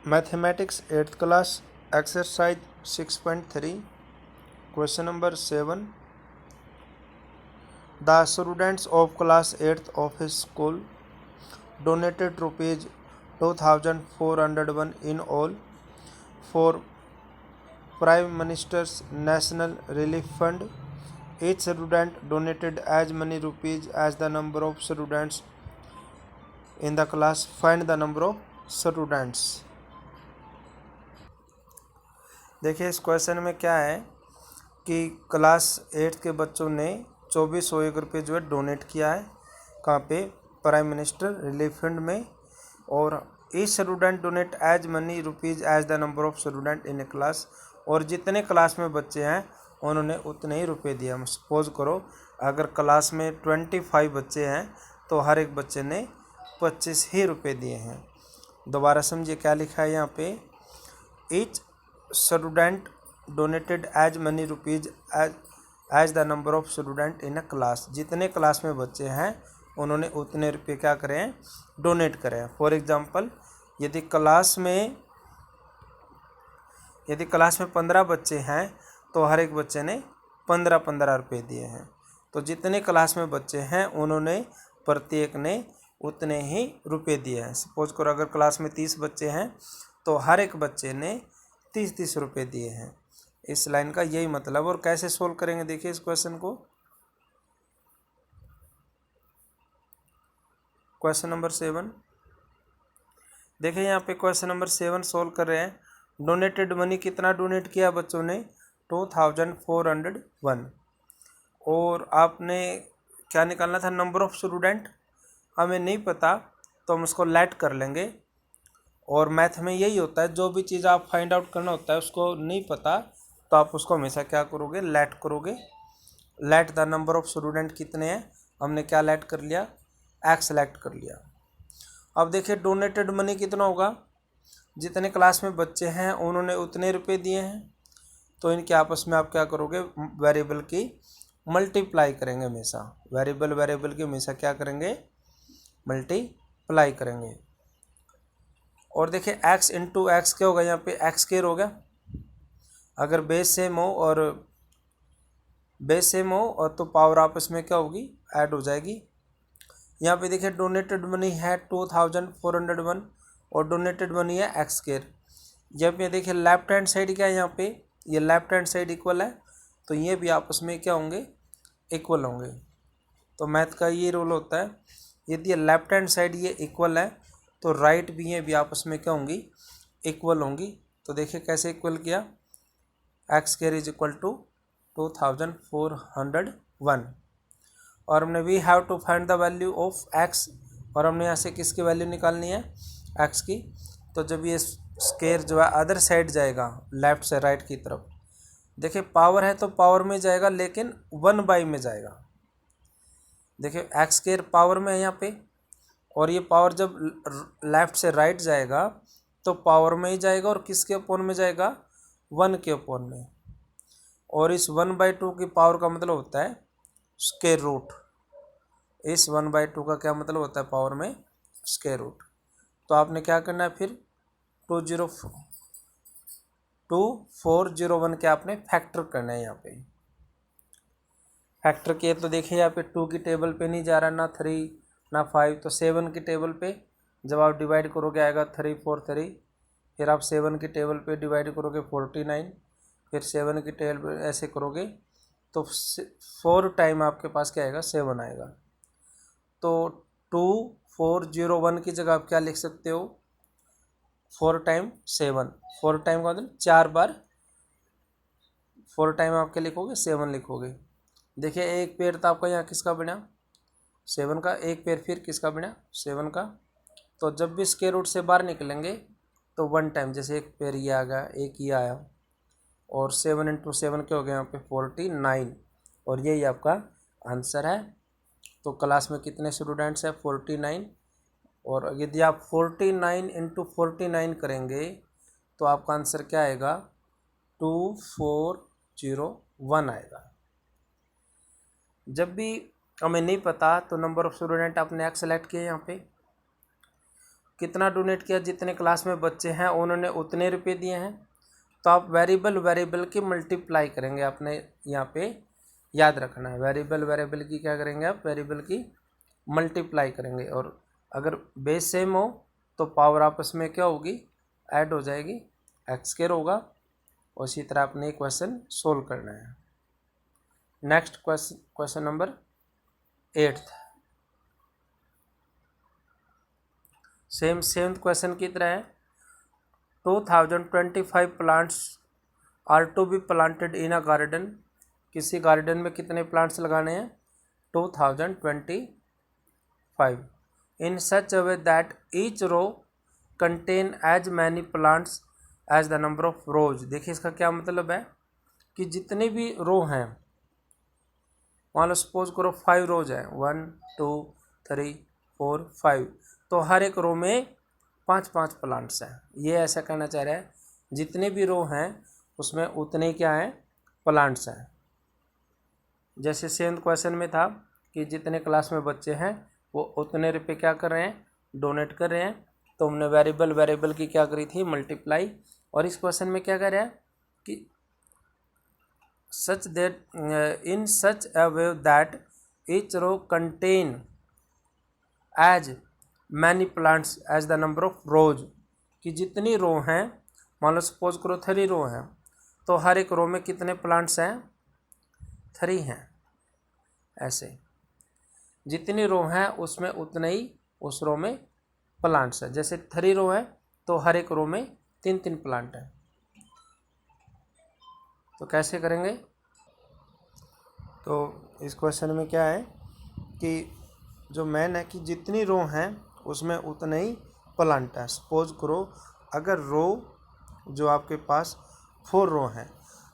Mathematics 8th class exercise 6.3 question number 7 the students of class 8th of his school donated rupees 2401 in all for Prime Minister's National Relief Fund. Each student donated as many rupees as the number of students in the class. Find the number of students. देखिए इस question में क्या है कि class 8 के बच्चों ने 2401 रुपये जो है डोनेट किया है कहाँ पे, प्राइम मिनिस्टर रिलीफ फंड में। और each student donate as money rupees as the number of student in a class, और जितने क्लास में बच्चे हैं उन्होंने उतने ही रुपये दिए। हम सपोज करो अगर क्लास में 25 बच्चे हैं तो हर एक बच्चे ने 25 ही रुपये दिए हैं। दोबारा समझिए क्या लिखा है यहाँ पे, each student donated as money rupees as the number of student in a class. जितने क्लास में बच्चे हैं उन्होंने उतने रुपये क्या करें हैं, डोनेट करें हैं। फॉर एग्जांपल यदि क्लास में 15 बच्चे हैं तो हर एक बच्चे ने 15 रुपये दिए हैं। तो जितने क्लास में बच्चे हैं उन्होंने प्रत्येक ने उतने ही रुपये दिए हैं। सपोज करो अगर क्लास में 30 बच्चे हैं तो हर एक बच्चे ने 30 रुपये दिए हैं। इस लाइन का यही मतलब। और कैसे सोल्व करेंगे देखिए इस क्वेश्चन को। क्वेश्चन नंबर 7 देखिए यहाँ पे क्वेश्चन नंबर 7 सोल्व कर रहे हैं। डोनेटेड मनी कितना डोनेट किया बच्चों ने, 2401। और आपने क्या निकालना था, नंबर ऑफ स्टूडेंट। हमें नहीं पता तो हम उसको लेट कर लेंगे। और मैथ में यही होता है, जो भी चीज़ आप फाइंड आउट करना होता है उसको नहीं पता तो आप उसको हमेशा क्या करोगे, लेट करोगे। Let the number of student कितने हैं, हमने क्या लेट कर लिया, एक्स सेलेक्ट कर लिया। अब देखिए डोनेटेड मनी कितना होगा, जितने क्लास में बच्चे हैं उन्होंने उतने रुपए दिए हैं। तो इनके आपस में आप क्या करोगे, वेरिएबल की मल्टीप्लाई करेंगे हमेशा। वेरिएबल की हमेशा क्या करेंगे, मल्टीप्लाई करेंगे। और देखिए x इंटू एक्स क्या होगा, यहाँ पे एक्स स्क्वायर हो गया। अगर बेस सेम हो और तो पावर आपस में क्या होगी, ऐड हो जाएगी। यहाँ पे देखिए डोनेटेड मनी है 2401 और डोनेटेड मनी है एक्स स्क्वायर। जब ये देखिए लेफ्ट हैंड साइड क्या है, यहाँ पे ये लेफ्ट हैंड साइड इक्वल है तो ये भी आपस में क्या होंगे, इक्वल होंगे। तो मैथ का ये रूल होता है, यदि लेफ्ट हैंड साइड ये इक्वल है तो राइट भी ये भी आपस में क्या होंगी, इक्वल होंगी। तो देखिए कैसे इक्वल किया, x square is equal to 2401। और हमने we have to find the value of x, और हमने यहाँ से किसकी वैल्यू निकालनी है, एक्स की। तो जब ये स्क्वायर जो है अदर साइड जाएगा, लेफ्ट से राइट की तरफ, देखिए पावर है तो पावर में जाएगा लेकिन 1/, में जाएगा। देखिए एक्स स्क्वायर पावर में है यहाँ पे, और ये पावर जब लेफ्ट से राइट जाएगा तो पावर में ही जाएगा और किसके अपोन में जाएगा, 1 के अपोन में। और इस 1/2 की पावर का मतलब होता है स्क्वायर रूट। इस 1/2 का क्या मतलब होता है, पावर में स्क्वायर रूट। तो आपने क्या करना है फिर, 2401 के आपने फैक्टर करना है। यहाँ पे फैक्टर किए तो देखिए यहाँ पे 2 की टेबल पे नहीं जा रहा, ना 3 ना 5, तो 7 की टेबल पे जब आप डिवाइड करोगे आएगा 3 4 3। फिर आप 7 की टेबल पे डिवाइड करोगे 49, फिर 7 की टेबल पे ऐसे करोगे तो 4 टाइम आपके पास क्या आएगा, 7 आएगा। तो 2401 की जगह आप क्या लिख सकते हो, 4 टाइम 7। 4 टाइम का मतलब 4 बार, 4 टाइम आप क्या लिखोगे, 7 लिखोगे। देखिए एक पेड़ तो आपका यहाँ किसका बना, 7 का। एक पेड़ फिर किसका बना, 7 का। तो जब भी स्क्वायर रूट से बाहर निकलेंगे तो 1 टाइम, जैसे एक पेड़ ये आ गया, एक ये आया, और 7 इंटू 7 क्या हो गया यहाँ पे, 49। और यही आपका आंसर है। तो क्लास में कितने स्टूडेंट्स हैं, 49। और यदि आप 49 इंटू 49 करेंगे तो आपका आंसर क्या आएगा, 2401 आएगा। जब भी हमें नहीं पता तो नंबर ऑफ स्टूडेंट आपने एक्स सेलेक्ट किए यहाँ पे। कितना डोनेट किया, जितने क्लास में बच्चे हैं उन्होंने उतने रुपये दिए हैं। तो आप वेरिएबल की मल्टीप्लाई करेंगे, आपने यहाँ पे याद रखना है। वेरिएबल की क्या करेंगे आप, वेरिएबल की मल्टीप्लाई करेंगे। और अगर बेस सेम हो तो पावर आपस में क्या होगी, ऐड हो जाएगी, एक्स स्क्वायर होगा। उसी तरह आपने क्वेश्चन सोल्व करना है। Next question number 8। Same question की तरह है। 2025 plants are to be planted in a garden. किसी गार्डन में कितने प्लांट्स लगाने हैं, 2025, in such a way that each row contain as many plants as the number of rows. देखिए इसका क्या मतलब है कि जितने भी रो हैं, मान लो सपोज करो 5 रोज है, 1 2 3 4 5, तो हर एक रो में 5 प्लांट्स हैं। ये ऐसा कहना चाह रहा है जितने भी रो हैं उसमें उतने क्या हैं, प्लांट्स हैं। जैसे सेम क्वेश्चन में था कि जितने क्लास में बच्चे हैं वो उतने रुपये क्या कर रहे हैं, डोनेट कर रहे हैं। तो हमने वेरिएबल की क्या करी थी, मल्टीप्लाई। और इस क्वेश्चन में क्या कर रहा है कि such that in such a way that each row contain as many plants as the number of rows, कि जितनी रो हैं, मान लो सपोज करो 3 रो हैं, तो हर एक रो में कितने प्लांट्स हैं, 3 हैं। ऐसे जितनी रो हैं उसमें उतने ही उस रो में प्लांट्स हैं। जैसे 3 रो है तो हर एक रो में 3 प्लांट हैं। तो कैसे करेंगे, तो इस क्वेश्चन में क्या है कि जो मैन है कि जितनी रो हैं उसमें उतने ही प्लांट है। सपोज करो अगर रो जो आपके पास 4 रो हैं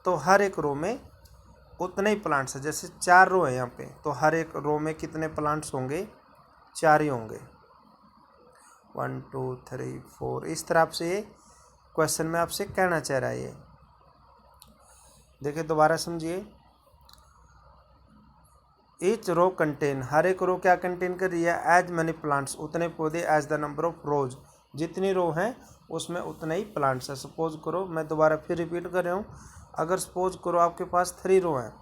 तो हर एक रो में उतने ही प्लांट्स हैं। जैसे 4 रो है यहाँ पे, तो हर एक रो में कितने प्लांट्स होंगे, 4 ही होंगे। 1 2 3 4, इस तरह से ये क्वेश्चन में आपसे कहना चाह रहा है। ये देखिए दोबारा समझिए। ईच रो कंटेन, हर एक रो क्या कंटेन कर रही है, एज मैनी प्लांट्स, उतने पौधे, as the number of rows, जितनी रो हैं उसमें उतने ही प्लांट्स है। सपोज करो, मैं दोबारा फिर रिपीट कर रहा हूँ, अगर सपोज करो आपके पास 3 रो हैं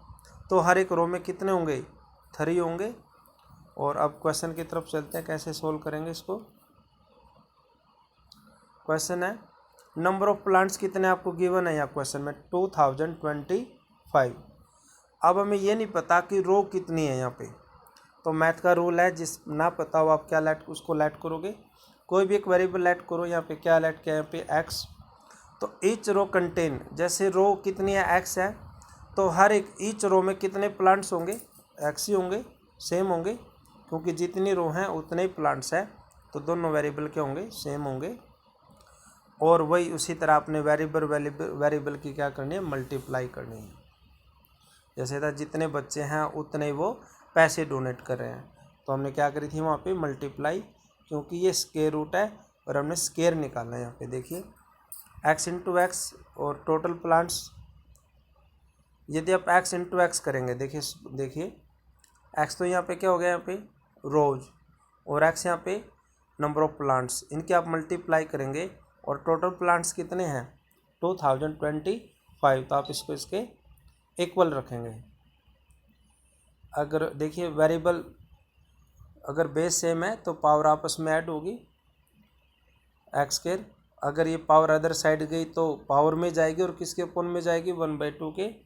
तो हर एक रो में कितने होंगे, 3 होंगे। और अब क्वेश्चन की तरफ चलते हैं, कैसे सोल्व करेंगे इसको। क्वेश्चन है नंबर ऑफ प्लांट्स कितने आपको गिवन है यहाँ क्वेश्चन में, 2025। अब हमें ये नहीं पता कि रो कितनी है यहाँ पे, तो मैथ का रूल है जिस ना पता हो आप क्या उसको लेट करोगे, कोई भी एक वेरिएबल लेट करो। यहाँ पे क्या लेट किया, यहाँ पे एक्स। तो ईच रो कंटेन, जैसे रो कितनी है, एक्स है, तो हर एक ईच रो में कितने प्लांट्स होंगे, एक्स ही होंगे, सेम होंगे, क्योंकि जितनी रो हैं उतने ही प्लांट्स हैं। तो दोनों वेरिएबल क्या होंगे, सेम होंगे। और वही उसी तरह आपने वेरिएबल की क्या करनी है, मल्टीप्लाई करनी है। जैसे था जितने बच्चे हैं उतने वो पैसे डोनेट कर रहे हैं, तो हमने क्या करी थी वहाँ पे मल्टीप्लाई, क्योंकि ये स्क्वायर रूट है और हमने स्क्वायर निकालना है। यहाँ पे देखिए एक्स इंटू एक्स और टोटल प्लांट्स, यदि आप एक्स इंटू एक्स करेंगे, देखिए एक्स तो यहाँ पे क्या हो गया, यहाँ पे रोज, और एक्स यहाँ पे नंबर ऑफ प्लांट्स, इनके आप मल्टीप्लाई करेंगे और टोटल प्लांट्स कितने हैं, 2025। तो आप इसको इसके इक्वल रखेंगे। अगर देखिए वेरिएबल अगर बेस सेम है तो पावर आपस में ऐड होगी, एक्स स्क्वायर। अगर ये पावर अदर साइड गई तो पावर में जाएगी, और किसके अपोन में जाएगी, 1/2 के।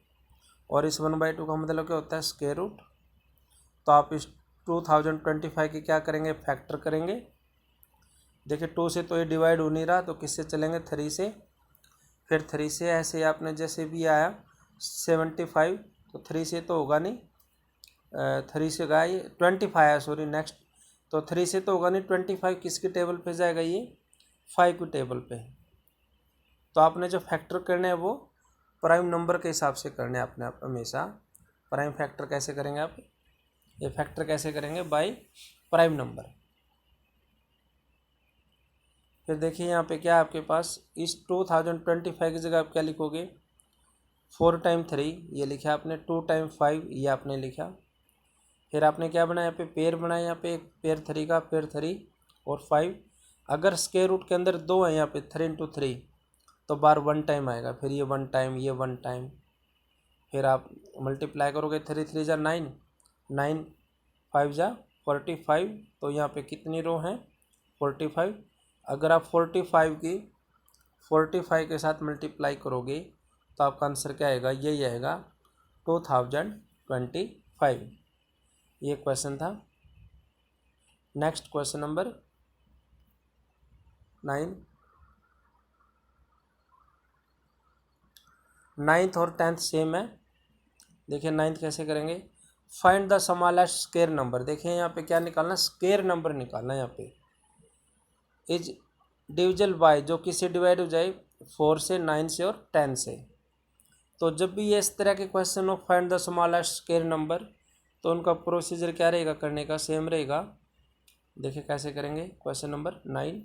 और इस 1/2 का मतलब क्या होता है, स्क्वायर रूट। तो आप इस 2025 के क्या करेंगे, फैक्टर करेंगे। देखिए 2 से तो ये डिवाइड हो नहीं रहा, तो किससे चलेंगे, 3 से। फिर 3 से ऐसे आपने जैसे भी आया 75, तो 3 से तो होगा नहीं, 3 से गया ये 25 आया, सॉरी नेक्स्ट। तो 3 से तो होगा नहीं, 25 किसकी टेबल पे जाएगा, ये 5 की टेबल पे। तो आपने जो फैक्टर करने हैं वो प्राइम नंबर के हिसाब से करने हैं आपने, आप हमेशा प्राइम फैक्टर कैसे करेंगे, आप ये फैक्टर कैसे करेंगे, बाय प्राइम नंबर। फिर देखिए यहाँ पे क्या है आपके पास, इस 2025 की जगह आप क्या लिखोगे, 4 टाइम 3 ये लिखा आपने, 2 टाइम 5 ये आपने लिखा। फिर आपने क्या बनाया, यहाँ पे पेयर बनाया, यहाँ पे एक पेयर 3 का, पेयर 3 और 5। अगर स्क्वायर रूट के अंदर 2 है यहाँ पे 3 इंटू 3 तो बार 1 टाइम आएगा, फिर ये 1 टाइम, ये 1 टाइम, फिर आप मल्टीप्लाई करोगे 3 3 जा 9, 9 5 जा 45, तो यहाँ पे कितनी रो हैं 45। अगर आप 45 के साथ मल्टीप्लाई करोगे तो आपका आंसर क्या आएगा, यही आएगा 2025। ये क्वेश्चन था। नेक्स्ट क्वेश्चन नंबर 9, 9th और 10th सेम है। देखिए 9th कैसे करेंगे, find the smallest square number. देखिए यहाँ पे क्या निकालना, स्क्वायर नंबर निकालना है। यहाँ पे इज डिविजल बाय, जो किससे डिवाइड हो जाए, 4 से, 9 से और 10 से। तो जब भी ये इस तरह के क्वेश्चन हो find the smallest square number, तो उनका प्रोसीजर क्या रहेगा करने का, सेम रहेगा। देखिए कैसे करेंगे क्वेश्चन नंबर 9।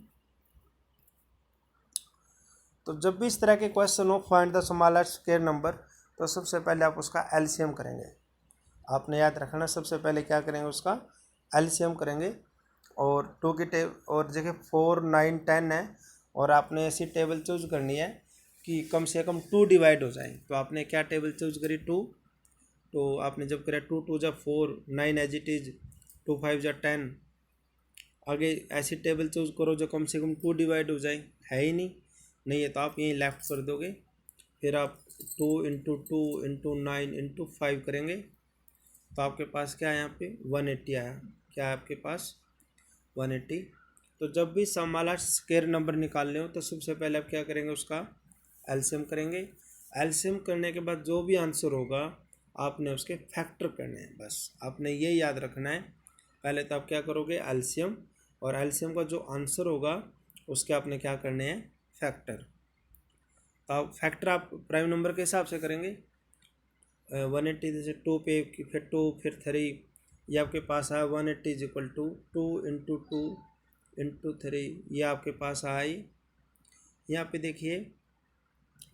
तो जब भी इस तरह के क्वेश्चन हो find the smallest square number, तो सबसे पहले आप उसका एलसीएम करेंगे। आपने याद रखना, सबसे पहले क्या करेंगे, उसका एलसीएम करेंगे। और 2 की टेबल, और देखिए 4 9 10 है, और आपने ऐसी टेबल चूज करनी है कि कम से कम 2 डिवाइड हो जाए। तो आपने क्या टेबल चूज करी, 2। तो आपने जब करा 2 2 जा 4, 9 एज इट इज, 2 5 जा 10। आगे ऐसी टेबल चूज करो जो कम से कम 2 डिवाइड हो जाए, है ही नहीं है तो आप यहीं लेफ्ट कर दोगे। फिर आप 2 इंटू 2 इंटू 9 इंटू 5 करेंगे, तो आपके पास क्या है, यहाँ पे 180 आया। क्या है आपके पास, 180। तो जब भी स्मॉलेस्ट स्क्वायर नंबर निकालने हो तो सबसे पहले आप क्या करेंगे, उसका एलसीएम करेंगे। एलसीएम करने के बाद जो भी आंसर होगा आपने उसके फैक्टर करने हैं, बस आपने ये याद रखना है। पहले तो आप क्या करोगे, एलसीएम, और एलसीएम का जो आंसर होगा उसके आपने क्या करने हैं, फैक्टर। तो आप फैक्टर आप प्राइम नंबर के हिसाब से करेंगे। 180 जैसे 2 पे, फिर 2, फिर 3, ये आपके पास आया 180 is equal to 2 into 2 into 3, ये आपके पास आया। यहाँ पे देखिए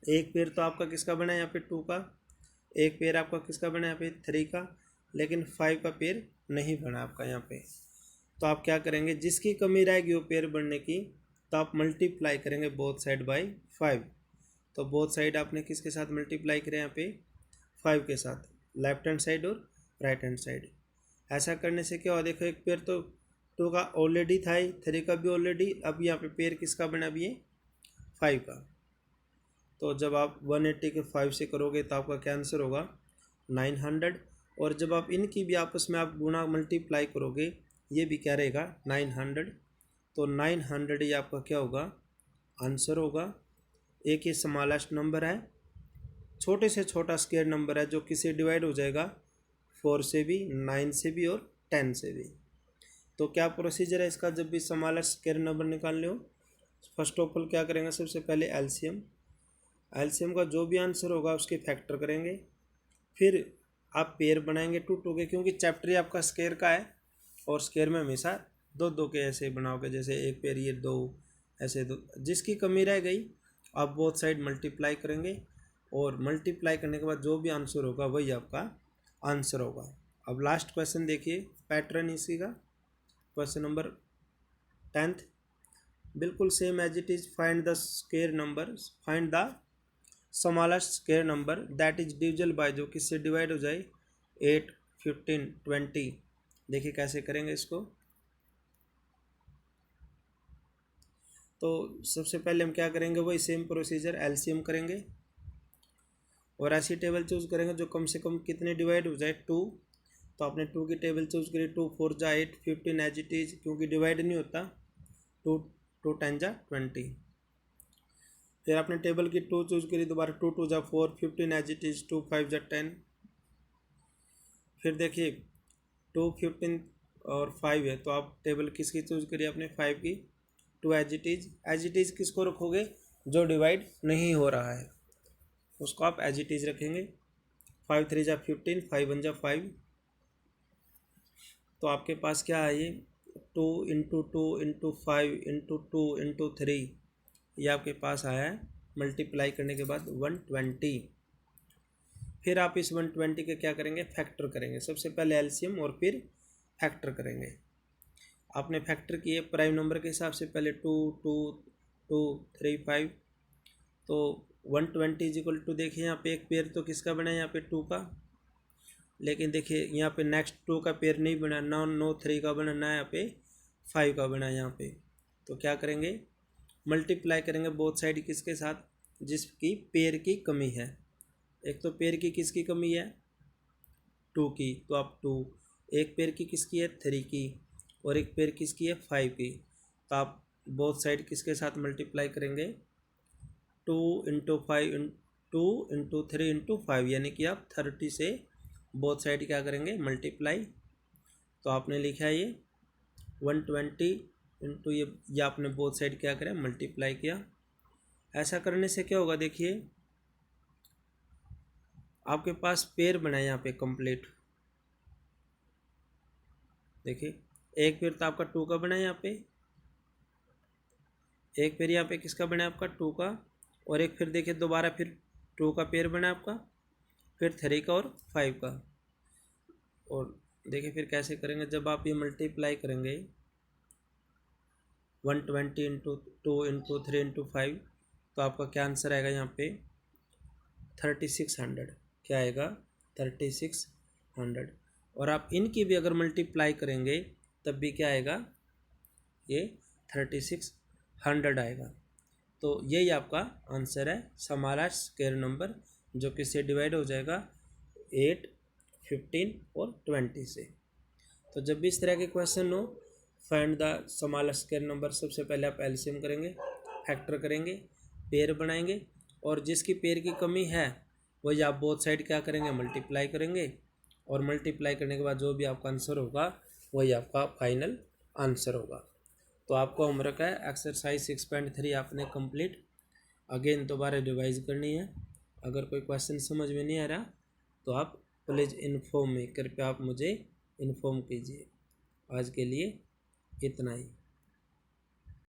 एक पेयर तो आपका किसका बना है, यहाँ पे 2 का, एक पेयर आपका किसका बना है, यहाँ पे 3 का, लेकिन 5 का पेयर नहीं बना आपका यहाँ पे। तो आप क्या करेंगे, जिसकी कमी रहेगी वो पेयर बनने की, तो आप मल्टीप्लाई करेंगे बोथ साइड बाय 5। तो बोथ साइड आपने किसके साथ मल्टीप्लाई करें, यहाँ पे 5 के साथ, लेफ्ट हैंड साइड और राइट हैंड साइड। ऐसा करने से क्या हो, देखो एक पेयर तो 2 का ऑलरेडी था ही, 3 का भी ऑलरेडी, अब यहाँ पे पेयर किसका बना, अभी ये 5 का। तो जब आप 180 के 5 से करोगे तो आपका क्या आंसर होगा, 900। और जब आप इनकी भी आपस में आप गुणा मल्टीप्लाई करोगे, ये भी क्या रहेगा, 900। तो 900 ये आपका क्या होगा, आंसर होगा। एक ये स्मॉलेस्ट नंबर है, छोटे से छोटा स्क्वायर नंबर है जो किससे डिवाइड हो जाएगा, 4 से भी, 9 से भी और 10 से भी। तो क्या प्रोसीजर है इसका, जब भी स्मॉलेस्ट स्क्वायर नंबर निकालने हो, फर्स्ट ऑफ ऑल क्या करेंगे, सबसे पहले एलसीएम। एलसीएम का जो भी आंसर होगा उसके फैक्टर करेंगे। फिर आप पेयर बनाएंगे 2 2 के, क्योंकि चैप्टर ही आपका स्क्वायर का है, और स्क्वायर में हमेशा 2 2 के ऐसे बनाओगे, जैसे एक पेयर ये 2, ऐसे 2। जिसकी कमी रह गई आप बोथ साइड मल्टीप्लाई करेंगे, और मल्टीप्लाई करने के बाद जो भी आंसर होगा वही आपका आंसर होगा। अब लास्ट क्वेश्चन देखिए, पैटर्न इसी का, क्वेश्चन नंबर 10th, बिल्कुल same as it is. Find the square number, find the smallest square number that is divisible by, जो किससे डिवाइड हो जाए, 8 15 20। देखिए कैसे करेंगे इसको। तो सबसे पहले हम क्या करेंगे, वही सेम प्रोसीजर, एलसीएम करेंगे और ऐसी टेबल चूज करेंगे जो कम से कम कितने डिवाइड हो जाए, 2। तो आपने 2 की टेबल चूज करी, 2 4 जा 8, 15 एज इट इज, क्योंकि डिवाइड नहीं होता, 2 2 10 जा 20। फिर आपने टेबल की 2 चूज करी, दोबारा 2 2 जा 4, 15 एज इट इज, 2 5 जा 10। फिर देखिए 2 15 और 5 है, तो आप टेबल किसकी चूज करी आपने, 5 की, 2 as it is. As it is किसको रखोगे, जो डिवाइड नहीं हो रहा है उसको आप एज इट इज रखेंगे। 5 3 जा 15, 5 1 जा 5। तो आपके पास क्या है, ये 2 इंटू 2 इंटू 5 इंटू 2 इंटू 3, ये आपके पास आया है। मल्टीप्लाई करने के बाद 120। फिर आप इस 120 के क्या करेंगे, फैक्टर करेंगे। सबसे पहले एलसीएम और फिर फैक्टर करेंगे। आपने फैक्टर किए प्राइम नंबर के हिसाब से, पहले 2 2 2 3 5, तो 120 इज इक्वल टू, देखिए यहाँ पे एक पेयर तो किसका बना है यहाँ पे 2 का, लेकिन देखिए यहाँ पे नेक्स्ट 2 का पेयर नहीं बना, नो 3 का बना, ना यहाँ पे 5 का बना यहाँ पे। तो क्या करेंगे, मल्टीप्लाई करेंगे बोथ साइड किसके साथ, जिसकी पेयर की कमी है। एक तो पेयर की किसकी कमी है 2 की, तो आप 2, एक पेयर की किसकी है 3 की, और एक पेयर किसकी है 5 की, तो आप बोथ साइड किसके साथ मल्टीप्लाई करेंगे 2 इंटू 5 2 इंटू 3 इंटू 5, यानी कि आप 30 से बोथ साइड क्या करेंगे मल्टीप्लाई। तो आपने लिखा है ये 120 इंटू ये आपने बोथ साइड क्या करें मल्टीप्लाई किया। ऐसा करने से क्या होगा, देखिए आपके पास पेयर बना है यहाँ पे कंप्लीट। देखिए एक पेयर तो आपका 2 का बना है यहाँ पे, एक पेयर यहाँ पे किसका बना है आपका 2 का, और एक फिर देखिए दोबारा फिर 2 का पेयर बना है आपका, फिर 3 का और 5 का। और देखिए फिर कैसे करेंगे, जब आप ये मल्टीप्लाई करेंगे 120 इंटू 2 इंटू 3 इंटू 5, तो आपका क्या आंसर आएगा यहाँ पे 3600। क्या आएगा 3600। और आप इनकी भी अगर मल्टीप्लाई करेंगे तब भी क्या आएगा, ये 3600 आएगा। तो यही आपका आंसर है समाला स्क्वायर नंबर, जो कि से डिवाइड हो जाएगा 8, 15 और 20 से। तो जब भी इस तरह के क्वेश्चन हो, find the Samala square number, सबसे पहले आप एलसीएम करेंगे, फैक्टर करेंगे, पेयर बनाएंगे, और जिसकी पेयर की कमी है वही आप बोथ साइड क्या करेंगे मल्टीप्लाई करेंगे, और मल्टीप्लाई करने के बाद जो भी आपका आंसर होगा वही आपका फाइनल आंसर होगा। तो आपको होमवर्क है एक्सरसाइज 6.3 आपने कंप्लीट अगेन दोबारा रिवाइज करनी है। अगर कोई क्वेश्चन समझ में नहीं आ रहा तो आप प्लीज़ इन्फॉर्म में, कृपया आप मुझे इन्फॉर्म कीजिए। आज के लिए इतना ही।